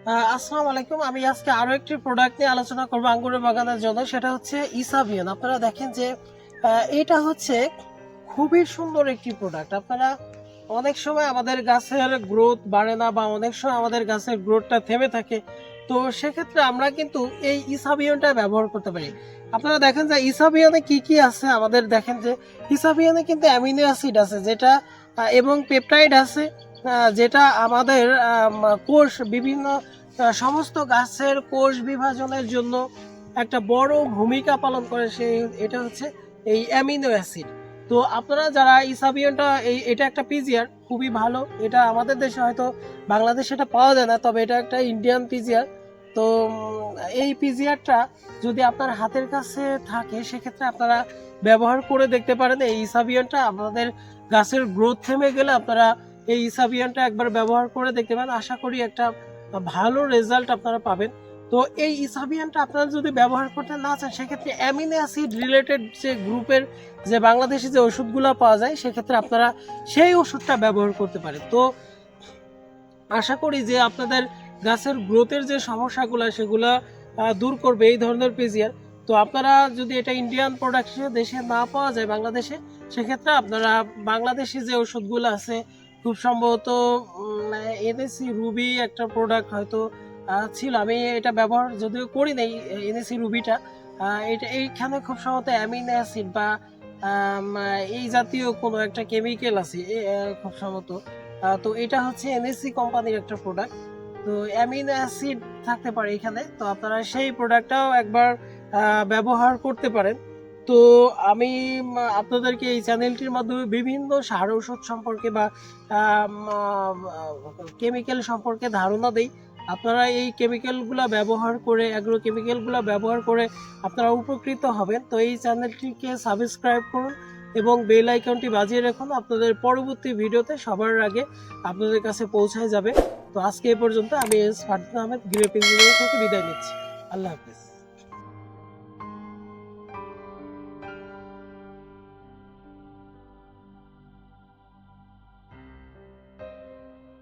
আসসালামু আলাইকুম। আমি আজকে আরো একটি প্রোডাক্ট নিয়ে আলোচনা করব আঙ্গুরের বাগানের জন্য। সেটা হচ্ছে ইসাবিয়ন। আপনারা দেখেন যে এটা হচ্ছে খুবই সুন্দর একটি প্রোডাক্ট। আপনারা অনেক সময় আমাদের গাছের গ্রোথ বাড়ে না বা অনেক সময় আমাদের গাছের গ্রোথটা থেমে থাকে। তো সেক্ষেত্রে আমরা কিন্তু এই ইসাবিয়নটা ব্যবহার করতে পারি। আপনারা দেখেন যে ইসাবিয়নে কি কি আছে, আমাদের দেখেন যে ইসাবিয়নে কিন্তু অ্যামিনো অ্যাসিড আছে যেটা এবং পেপটাইড আছে, যেটা আমাদের কোষ বিভিন্ন সমস্ত গাছের কোষ বিভাজনের জন্য একটা বড় ভূমিকা পালন করে। এটা হচ্ছে এই অ্যামিনো অ্যাসিড। তো আপনারা যারা ইসাবিয়নটা এটা একটা পিজিআর, খুবই ভালো। এটা আমাদের দেশে হয়তো বাংলাদেশে এটা পাওয়া যায় না, তবে এটা একটা ইন্ডিয়ান পিজিআর। তো এই পিজিআরটা যদি আপনার হাতের কাছে থাকে সেক্ষেত্রে আপনারা ব্যবহার করে দেখতে পারেন। এই ইসাবিয়নটা আপনাদের গাছের গ্রোথ থেমে গেলে আপনারা এই ইসাবিয়নটা একবার ব্যবহার করে দেখতে পারেন। আশা করি একটা ভালো রেজাল্ট আপনারা পাবেন। তো এই ইসাবিয়ানটা আপনারা যদি ব্যবহার করতে না চান সেক্ষেত্রে অ্যামিনো অ্যাসিড রিলেটেড যে গ্রুপের যে বাংলাদেশে যে ওষুধগুলো পাওয়া যায় সেক্ষেত্রে আপনারা সেই ওষুধটা ব্যবহার করতে পারেন। তো আশা করি যে আপনাদের গাছের গ্রোথের যে সমস্যাগুলো সেগুলো দূর করবে এই ধরনের পিজিআর। তো আপনারা যদি এটা ইন্ডিয়ান প্রোডাক্ট দেশে না পাওয়া যায় বাংলাদেশে, সেক্ষেত্রে আপনারা বাংলাদেশি যে ওষুধগুলো আছে, খুব সম্ভবত এনএসি রুবি একটা প্রোডাক্ট হয়তো ছিল, আমি এটা ব্যবহার যদিও করি নাই এনএসি রুবিটা। এটা এইখানে খুব সম্ভবত অ্যামিনো অ্যাসিড বা এই জাতীয় কোনো একটা কেমিক্যাল আছে খুব সম্ভবত। তো এটা হচ্ছে এনএসসি কোম্পানির একটা প্রোডাক্ট। তো অ্যামিনো অ্যাসিড থাকতে পারে এখানে, তো আপনারা সেই প্রোডাক্টটাও একবার ব্যবহার করতে পারেন। তো আমি আপনাদেরকে এই চ্যানেলটির মাধ্যমে বিভিন্ন সার ঔষধ সম্পর্কে বা কেমিক্যাল সম্পর্কে ধারণা দেই। আপনারা এই কেমিক্যালগুলো ব্যবহার করে, অ্যাগ্রো কেমিক্যালগুলো ব্যবহার করে আপনারা উপকৃত হবেন। তো এই চ্যানেলটিকে সাবস্ক্রাইব করুন এবং বেল আইকনটি বাজিয়ে রাখুন। আপনাদের পরবর্তী ভিডিওতে সবার আগে আপনাদের কাছে পৌঁছায় যাবে। তো আজকে এ পর্যন্ত। আমি ফারদিন আহমেদ, গ্রেপ ইঞ্জিনিয়ারিং থেকে বিদায় নিচ্ছি। আল্লাহ হাফেজ।